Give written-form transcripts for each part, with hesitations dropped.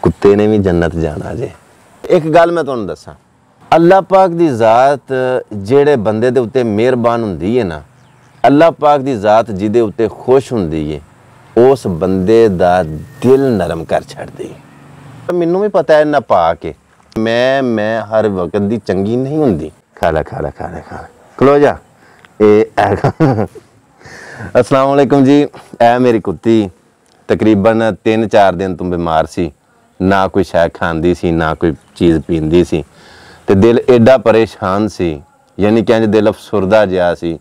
कुत्ते ने भी जन्नत जाना जे। एक गल मैं तुहानूं दसां, अल्लाह पाक दी ज़ात जेड़े बंदे दे उत्ते मेहरबान हुंदी है ना, अल्लाह पाक दी ज़ात जिहदे उत्ते खुश हुंदी है, उस बंदे दा दिल नरम कर छड्डदी है। मैनूं भी पता है ना पाक है, मैं हर वक्त दी चंगी नहीं हुंदी। खा ला खलो जा। अस्सलाम वालेकुम जी। ऐ मेरी कुत्ती तकरीबन 3-4 दिन तो बीमार सी, ना कोई शै खांदी सी, ना कोई चीज़ पींदी सी, ते दिल एडा परेशान सी, यानी कि इंज दिल अफसुरदा जिहा सी,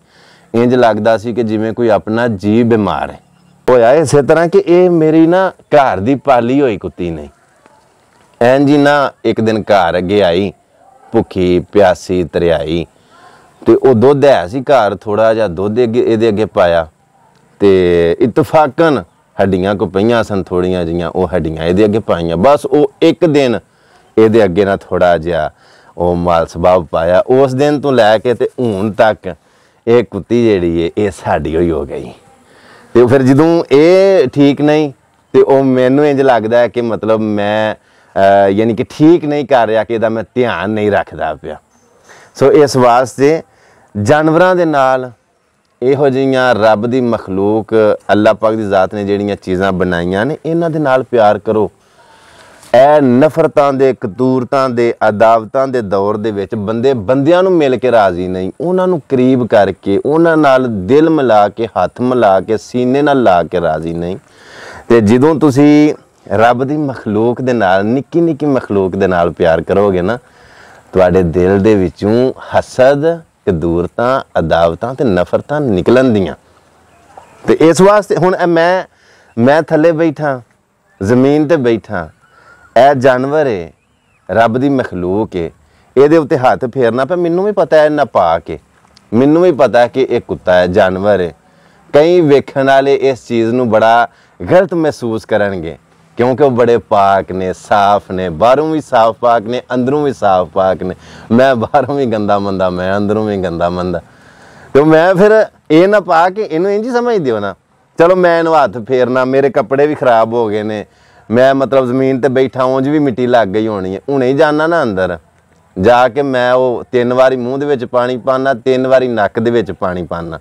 इंज लगदा सी कि जिवें कोई अपना जी बीमार है। होया इस तरह कि ये मेरी ना घर दी पाली होई कुत्ती नहीं। इंज ही ना एक दिन घर अगे आई, भुखी प्यासी तरियाई, ते ओह दुद्ध है सी घर, थोड़ा जिहा दुद्ध इहदे अगे पाया, ते इतफाकन हड्डियां को पईयां सन थोड़ियां जिहियां, ओह हड्डियां इहदे अगे पाईयां। बस ओह एक दिन इहदे अगे ना थोड़ा जिहा ओह माल सबाब पाया। उस दिन तो लैके ते हुण तक ये कुत्ती जिहड़ी है ये साडी होई हो गई। तो फिर जदों ये ठीक नहीं तो वह मैनू इंज लगता है कि मतलब मैं यानी कि ठीक नहीं कर रहा, कि मैं ध्यान नहीं रखता पिया। सो इस वास्ते जानवरां दे नाल इहो जिहियां रब दी मखलूक अल्लाह पाक दी ज़ात ने जिहड़ियां चीज़ां बनाईयां ने, इन्हां दे नाल प्यार करो। ए नफरतां दे, कतूरतां दे, अदावतां दे दौर दे विच बंदे बंदियां नूं मिल के राजी नहीं, उन्हां नूं करीब करके, उन्हां नाल दिल मिला के, हथ मिला के, सीने नाल ला के राजी नहीं। ते जदों तुसीं रब दी मखलूक दे नाल, निक्की निक्की मखलूक दे नाल प्यार करोगे ना, तुहाडे दिल दे विचों हसद, कदूरतां, अदावतां ते नफरतां निकलन दियां। ते इस वास्ते हुण मैं थल्ले बैठा, जमीन ते बैठा, ए जानवर है, रब दी मखलूक है, ये उत्ते हाथ फेरना पे मैनू भी पता है ना पाक है, मैनू भी पता है कि एक कुत्ता है, जानवर है। कई वेखण वाले इस चीज़ नूं बड़ा गलत महसूस करनगे, क्योंकि वो बड़े पाक ने, साफ ने, बाहरों भी साफ पाक ने, अंदरों भी साफ पाक ने। मैं बाहरों भी गंदा मंदा, मैं अंदरों भी गंदा मंदा, तो मैं फिर ये ना पा के इनू इंज समझ दियो ना, चलो मैं इनू हाथ फेरना, मेरे कपड़े भी खराब हो गए ने, मैं मतलब जमीन ते बैठा उंज भी मिट्टी लग गई होनी है, हुणे ही जाना ना अंदर जाके मैं वो 3 वारी मूँह दे विच पानी पाना, 3 वारी नक दे विच पानी पाना,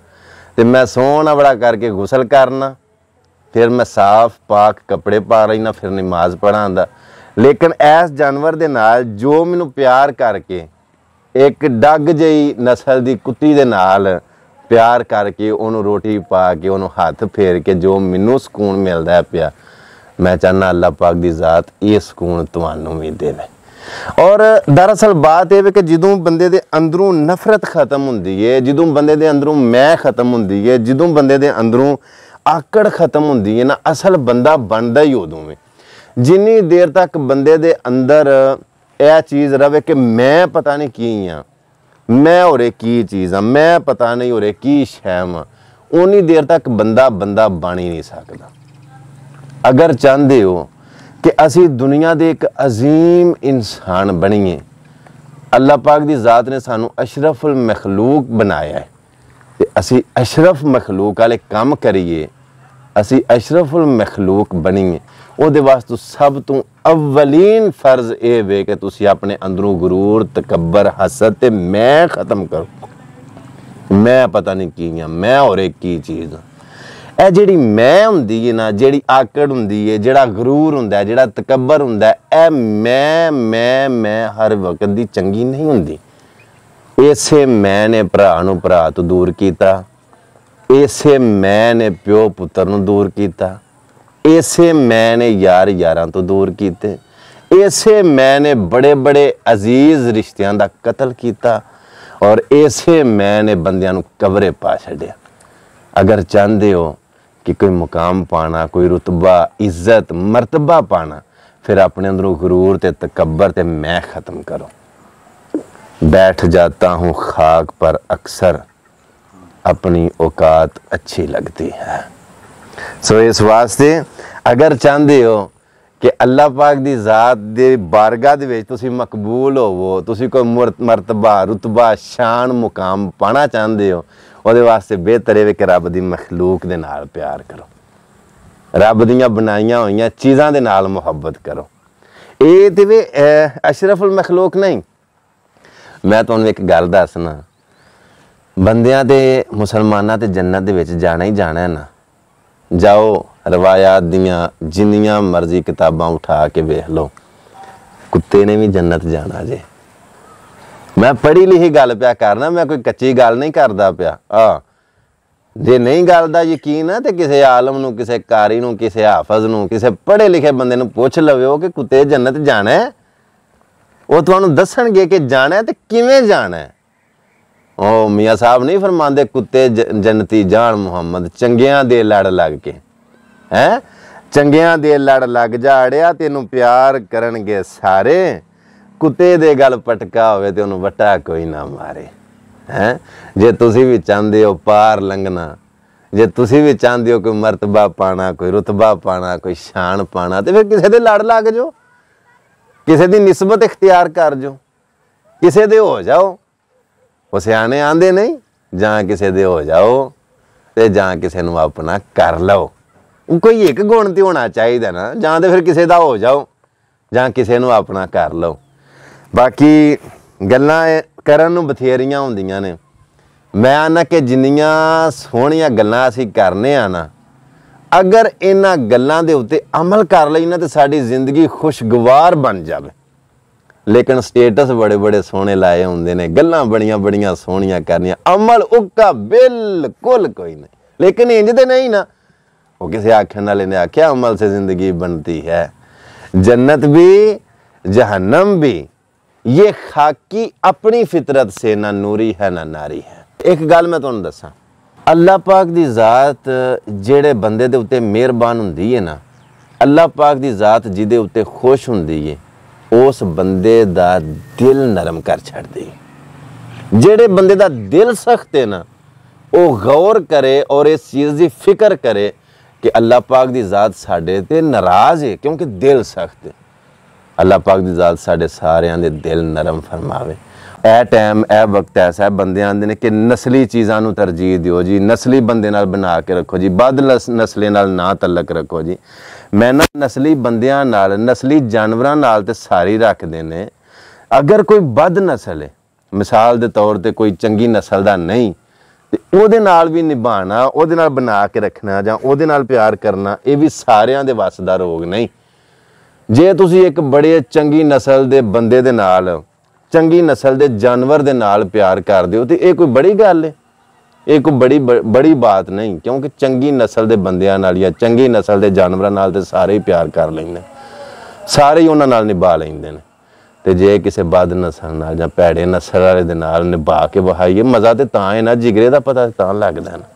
ते मैं सोहना बड़ा करके गुसल करना, फिर मैं साफ पाक कपड़े पा रही ना, फिर नमाज पढ़ांदा। लेकिन इस जानवर दे नाल जो मैनू प्यार करके, एक डग जही नस्ल दी कुत्ती दे नाल प्यार करके, उन्होंने रोटी पा के, उन्होंने हाथ फेर के जो मैनू सुकून मिलता है पिया, मैं चाहना अल्लाह पाक दी ज़ात ये सुकून तुहानू भी देवे। और दरअसल बात यह है कि जदों बंदे दे अंदरों नफरत खत्म हुंदी है, जदों बंदे दे अंदरों मैं खत्म हुंदी है, जदों बंदे दे अंदरों आकड़ खत्म हुंदी है ना, असल बंदा बनदा ही उदों है। जिन्नी देर तक बंदे दे अंदर यह चीज़ रवे कि मैं पता नहीं की हाँ, मैं होरे की चीज़ हाँ, मैं पता नहीं होरे की शै हाँ, उन्नी देर तक बंदा बन ही नहीं सकता। अगर चाहते हो कि असी दुनिया दे एक अजीम इंसान बनीए, अल्लाह पाक दी ज़ात ने सानू अशरफुल मखलूक बनाया है, ते असी अशरफ मखलूक वाले काम करिए, असी अशरफुल मखलूक बनीए। उहदे वास्ते सब तो अव्वलीन फर्ज ये वे कि तुसी अपने अंदरों गुरूर, तकब्बर, हसद ते मैं खत्म करो। मैं पता नहीं की हाँ, मैं और एक की चीज़, ਇਹ ਜਿਹੜੀ मैं ਹੁੰਦੀ है ना, ਜਿਹੜੀ ਆਕੜ ਹੁੰਦੀ है, ਜਿਹੜਾ ਗਰੂਰ ਹੁੰਦਾ है, ਜਿਹੜਾ ਤਕੱਬਰ ਹੁੰਦਾ है, ਇਹ ਮੈਂ हर वक्त ਦੀ ਚੰਗੀ नहीं ਹੁੰਦੀ। ਇਸੇ मैं ने ਭਰਾ ਨੂੰ ਭਰਾ ਤੋਂ दूर ਕੀਤਾ, ਇਸੇ मैं ने ਪਿਓ ਪੁੱਤਰ ਨੂੰ दूर ਕੀਤਾ, ਇਸੇ मैं ने यार यारां ਤੋਂ दूर ਕੀਤੇ, ਇਸੇ मैं ने बड़े बड़े अजीज रिश्तियां ਦਾ कतल ਕੀਤਾ, और ਇਸੇ मैं ने ਬੰਦਿਆਂ ਨੂੰ ਕਬਰੇ ਪਾ ਛੱਡਿਆ। अगर चाहते हो कि कोई मुकाम पाना, कोई रुतबा, इज्जत, मर्तबा पाना, फिर अपने अंदरों गुरूर ते तकब्बर ते मैं ख़त्म करो। बैठ जाता हूँ खाक पर अक्सर, अपनी औकात अच्छी लगती है। सो इस वास्ते अगर चाहते हो कि अल्लाह पाक दी ज़ात दे बारगाह दे विच तुसीं मकबूल होवो, तुसीं कोई मर्तबा, रुतबा, शान, मुकाम पाना चाहते हो, ਉਹਦੇ वास्ते बेहतर है कि रब दी मखलूक दे नाल प्यार करो, रब दियां बनाईयां होईयां चीज़ां दे नाल मुहब्बत करो। ਇਹ ਤੇ ਵੀ ਅਸ਼ਰਫੁਲ ਮਖਲੂਕ ਨਹੀਂ। ਮੈਂ ਤੁਹਾਨੂੰ ਇੱਕ ਗੱਲ ਦੱਸਣਾ, ਬੰਦਿਆਂ ਤੇ ਮੁਸਲਮਾਨਾਂ ਤੇ ਜੰਨਤ ਦੇ ਵਿੱਚ ਜਾਣਾ ਹੀ ਜਾਣਾ ਹੈ ਨਾ। ਜਾਓ ਰਵਾਇਤ ਦੀਆਂ ਜਿੰਨੀਆਂ ਮਰਜ਼ੀ ਕਿਤਾਬਾਂ ਉਠਾ ਕੇ ਵੇਖ ਲਓ, ਕੁੱਤੇ ਨੇ ਵੀ ਜੰਨਤ ਜਾਣਾ ਜੇ। मैं पढ़ी लिखी गल पिया करना, मैं कोई कच्ची गल नहीं करता पिया। जे नहीं गल दा यकीन है तो किसी आलम नूं, किसी कारी नूं, किसी हाफज नूं, किसी पढ़े लिखे बंदे नूं पुछ लवो कि कुत्ते जन्नत जाना है, वो तुहानूं दसणगे कि जाना है तो किवें जाना है। ओ मियाँ साहब नहीं फरमांदे कुत्ते जन्नती जान मुहम्मद, चंगियां दे लड़ लग के है, चंगियां दे लड़ लग जा अड़िया, तेनूं प्यार करनगे सारे, कुत्ते दे गल पटका होवे ते उन्होंने वटा कोई ना मारे हैं। जे तुसी भी चाहते हो पार लंघना, जे तुसी भी चाहते हो कोई मरतबा पाना, कोई रुतबा पाना, कोई शान पाना, तो फिर किसी दे लड़ लग जाओ, किसी दी निस्बत इख्तियार कर जो, किसी दे हो जाओ। वो सियाने आंदे नहीं, जां किसी दे हो जाओ ते जां किसी नूं अपना कर लो। कोई एक गुण ते होना चाहिए ना, जां ते फिर किसी दा हो जाओ, जां किसी नूं अपना कर लो। बाकी गल्लां करन नूं बथेरियां हुंदियां ने। मैं आना कि जिन्नियां सोहणियां गल्लां असीं करने आ ना, अगर इन्हां गल्लां दे उत्ते अमल कर लई ना तो साडी जिंदगी खुशगवार बन जावे। लेकिन स्टेटस बड़े बड़े सोहणे लाए हुंदे ने, गल्लां बड़ियां बड़ियां सोहणियां करनियां, अमल उक्का बिल्कुल कोई नहीं। लेकिन इंज ते नहीं ना, वो किसी आखण वाले ने आख्या अमल से जिंदगी बनती है, जन्नत भी जहन्नम भी ये खाकी अपनी फितरत से ना नूरी है ना नारी है। एक गल मैं तुहानूं दसां, अल्लाह पाक दी ज़ात जेड़े बंदे दे उत्ते मेहरबान हुंदी है ना, अल्लाह पाक दी ज़ात जिहदे उत्ते खुश हुंदी है, उस बंदे दा दिल नरम कर छड्डदी है। जेड़े बंदे दा दिल सख्त है ना, वो गौर करे और इस चीज़ की फिक्र करे कि अल्लाह पाक दी ज़ात साडे ते नाराज़ है क्योंकि दिल सख्त है। अल्लाह पाक दी ज़ात साडे सारियां दे दिल नरम फरमावे। ए टाइम ए वक्त ऐसा है, बंदे आंदे ने कि नस्ली चीज़ां नूं तरजीह दिओ जी, नस्ली बंदे नाल बना के रखो जी, बद नस्ले नाल ना तलक रखो जी। मैं ना नस्ली बंदियां नाल, नस्ली जानवरां नाल ते सारी रखदे ने। अगर कोई बद नस्ल है, मिसाल दे तौर ते कोई चंगी नस्ल दा नहीं, ते ओहदे नाल भी निभाना, ओहदे नाल बना के रखना जां ओहदे नाल प्यार करना, ये भी सारियां दे वस दा रोग नहीं। जे तुसी एक बड़े चंगी नस्ल दे बंदे दे नाल, चंगी नस्ल दे जानवर दे नाल प्यार कर दिओ ते कोई बड़ी गल है, ये कोई बड़ी बात नहीं। क्योंकि चंगी नस्ल दे बंदियां नाल या चंगी नस्ल दे जानवरां नाल ते सारे ही प्यार कर लैंदे, सारे ही उन्हां नाल निभा लैंदे ने। ते जे किसी बद नस्ल नाल जां भैड़े नस्ल वाले दे नाल निभा के वहाईए, मज़ा ते तां है ना, जिगरे दा पता तां लगदा है ना।